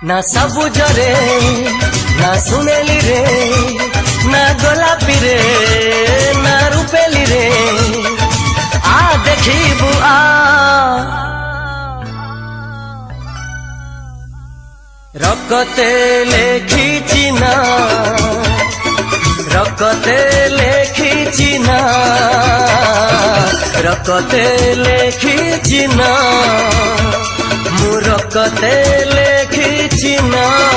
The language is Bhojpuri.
ना सबुजरे ना सुनेली रे ना गोलापी रे ना रूपेली रे आ देखिबू आ रकते लेखिछि ना रकते लेखिछि ना रकते लेखिछि ना मु रकते लेखिछि ना।